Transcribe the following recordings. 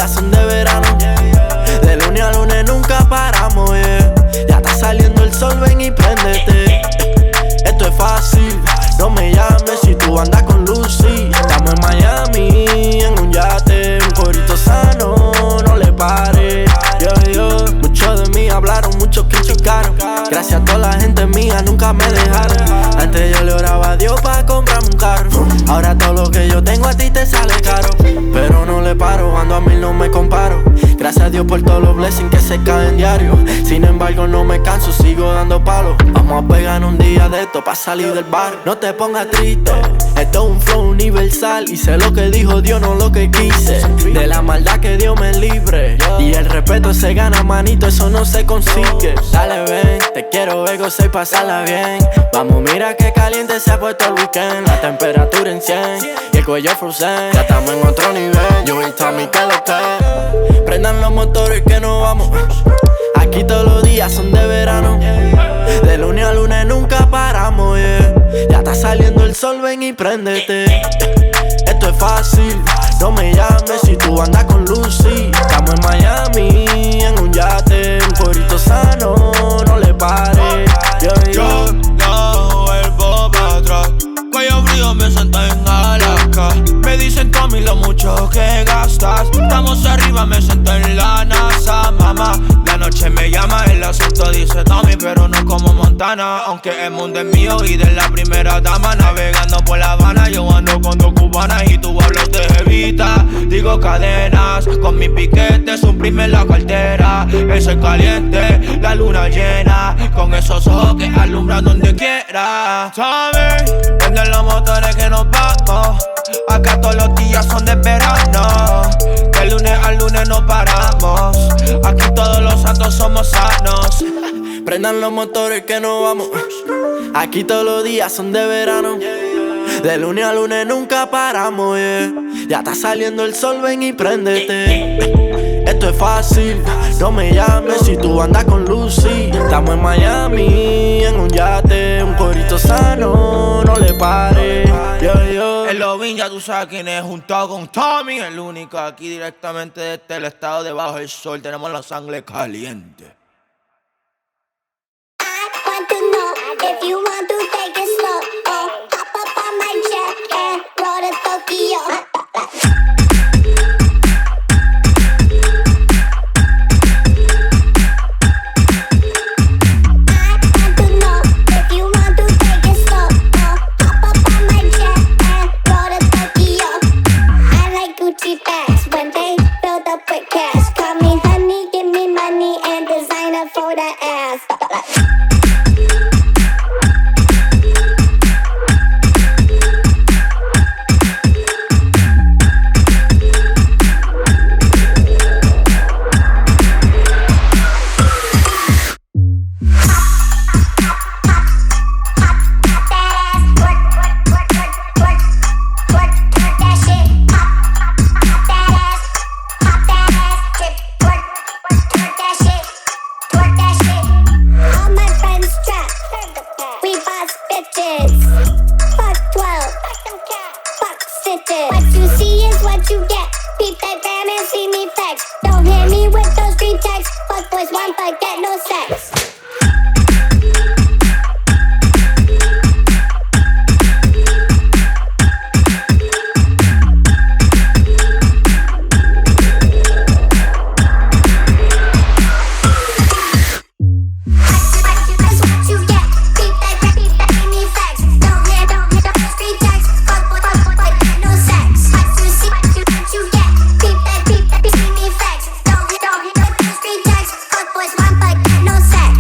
Son de verano, de lunes a lunes nunca paramos, yeah. Ya está saliendo el sol, ven y préndete. Esto es fácil, no me llames si tú andas con Lucy. Estamos en Miami, en un yate, un corito sano, no le pares. Muchos de mí hablaron, muchos criticaron. Gracias a toda la gente mía, nunca me dejaron. Antes yo le oraba a Dios para comprarme un carro. Ahora todo lo que yo tengo a ti te sale caro. Pero no le paro, ando a 1000, no me comparo. Gracias a Dios por todos los blessings que se caen diario. Sin embargo no me canso, sigo dando palos. Vamos a pegar un día de esto pa' salir del bar. No te pongas triste, esto es un flow universal. Hice lo que dijo Dios, no lo que quise. De la maldad que Dios me libre. Y el respeto se gana, manito, eso no se consigue. Dale ven, te quiero ver gozar y pasarla bien. Vamos, mira que caliente se ha puesto el weekend. La temperatura en 100 y el cuello frozen. Ya estamos en otro nivel, yo y Tommy que lo que. Prendan los motores que nos vamos. Aquí todos los días son de verano. De lunes a lunes nunca paramos, yeah. Ya está saliendo el sol, ven y préndete. Esto es fácil, no me llames si tú andas con Lucy. Estamos en Miami, en un yate, un corito sano, no le pares. Yo no vuelvo para atrás. Cuello frío me senté en Alaska. Me dicen Tommy lo mucho que gastas. Estamos arriba, me senté en la NASA, mamá. La noche me llama, el acento dice Tommy, pero no como Montana. Aunque el mundo es mío y de la primera dama. Navegando por La Habana, yo ando con dos cubanas y tú hablas de jevita. Digo cadenas, con mis piquetes, suprime la cartera. El sol caliente, la luna llena, con esos ojos que alumbran donde quiera. Tommy, prenden los motores que nos vamos. Acá todos los días son de verano. De lunes a lunes no paramos. Aquí todos los santos somos sanos. Prendan los motores que nos vamos. Aquí todos los días son de verano. De lunes a lunes nunca paramos, yeah. Ya está saliendo el sol, ven y préndete. Esto es fácil, no me llames si tú andas con Lucy. Estamos en Miami, en un yate, un corito sano, no le pares. El Lovin ya tú sabes quién es, juntado con Tommy, el único aquí directamente desde el estado debajo del sol. Tenemos la sangre caliente. If you want to take it slow, oh, hop up on my jet and roll to Tokyo. What you see is what you get. Peep that gram and see me flex. Don't hit me with those street texts. Fuck boys want but get no sex. No sex.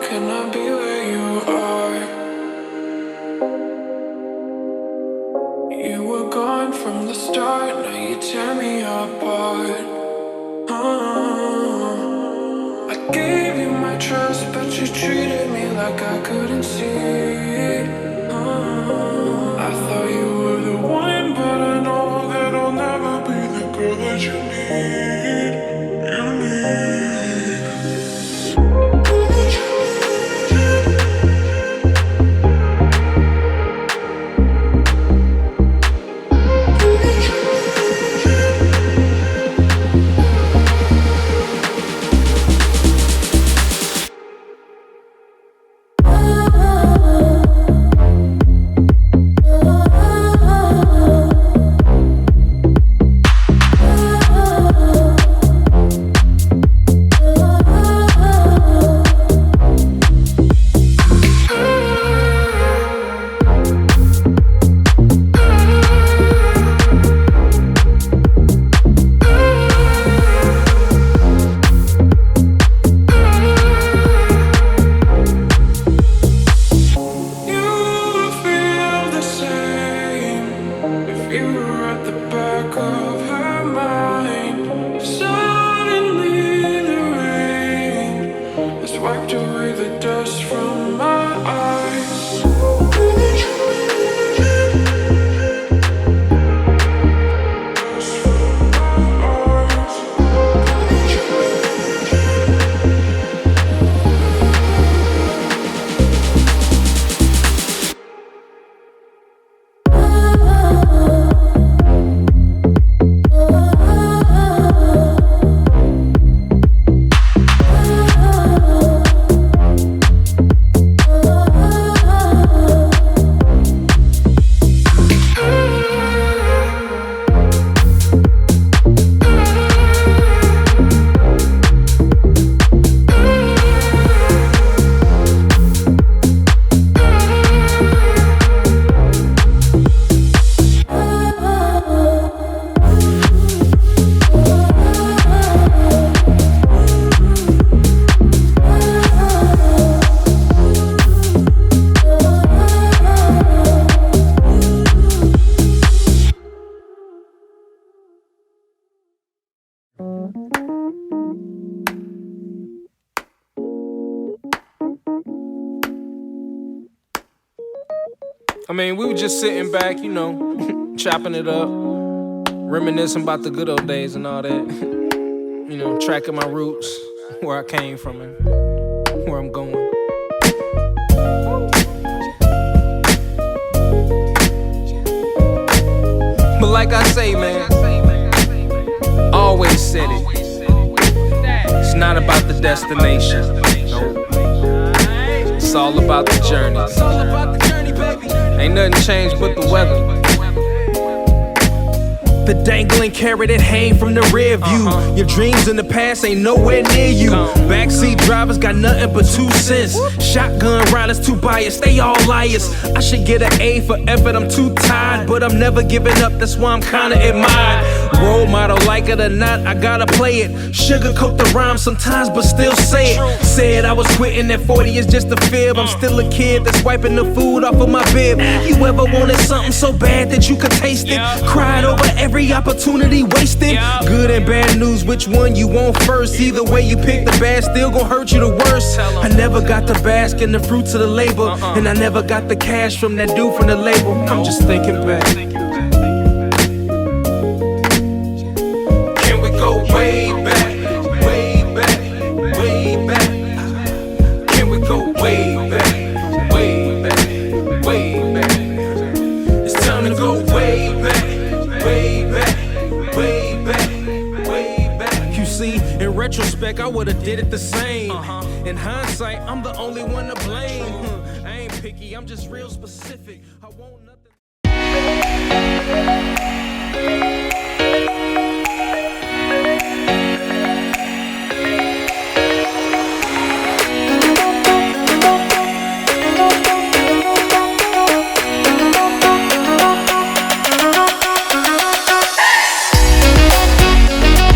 can I be where you are? You were gone from the start, now you tear me apart. I gave you my trust, but you treated me like I couldn't see. I thought you were the one, but I know that I'll never be the girl that you need. You need. I mean, we were just sitting back, you know, chopping it up, reminiscing about the good old days and all that. You know, tracking my roots, where I came from and where I'm going. But like I say, man, always said it. It's not about the destination. It's all about the journey. Ain't nothing changed but the weather. The dangling carrot that hang from the rear view. Your dreams in the past ain't nowhere near you. Backseat drivers got nothing but 2 cents. Shotgun riders too biased, they all liars. I should get an A for effort, I'm too tired. But I'm never giving up, that's why I'm kinda admired. Role model, like it or not, I gotta play it. Sugarcoat the rhyme sometimes, but still say it. Said I was quitting at 40 is just a fib. I'm still a kid that's wiping the food off of my bib. You ever wanted something so bad that you could taste it? Cried over every opportunity wasted. Good and bad news, which one you want first? Either way you pick, the bad still gon' hurt you the worst. I never got to bask in the fruits of the labor, and I never got the cash from that dude from the label. I'm just thinking back. Can we go way back, way back, way back? Can we go way back, way back, way back? It's time to go way back, way back, way back, way back. You see, in retrospect, I would've did it the same. In hindsight, I'm the only one to blame. I ain't picky, I'm just real specific. I want nothing.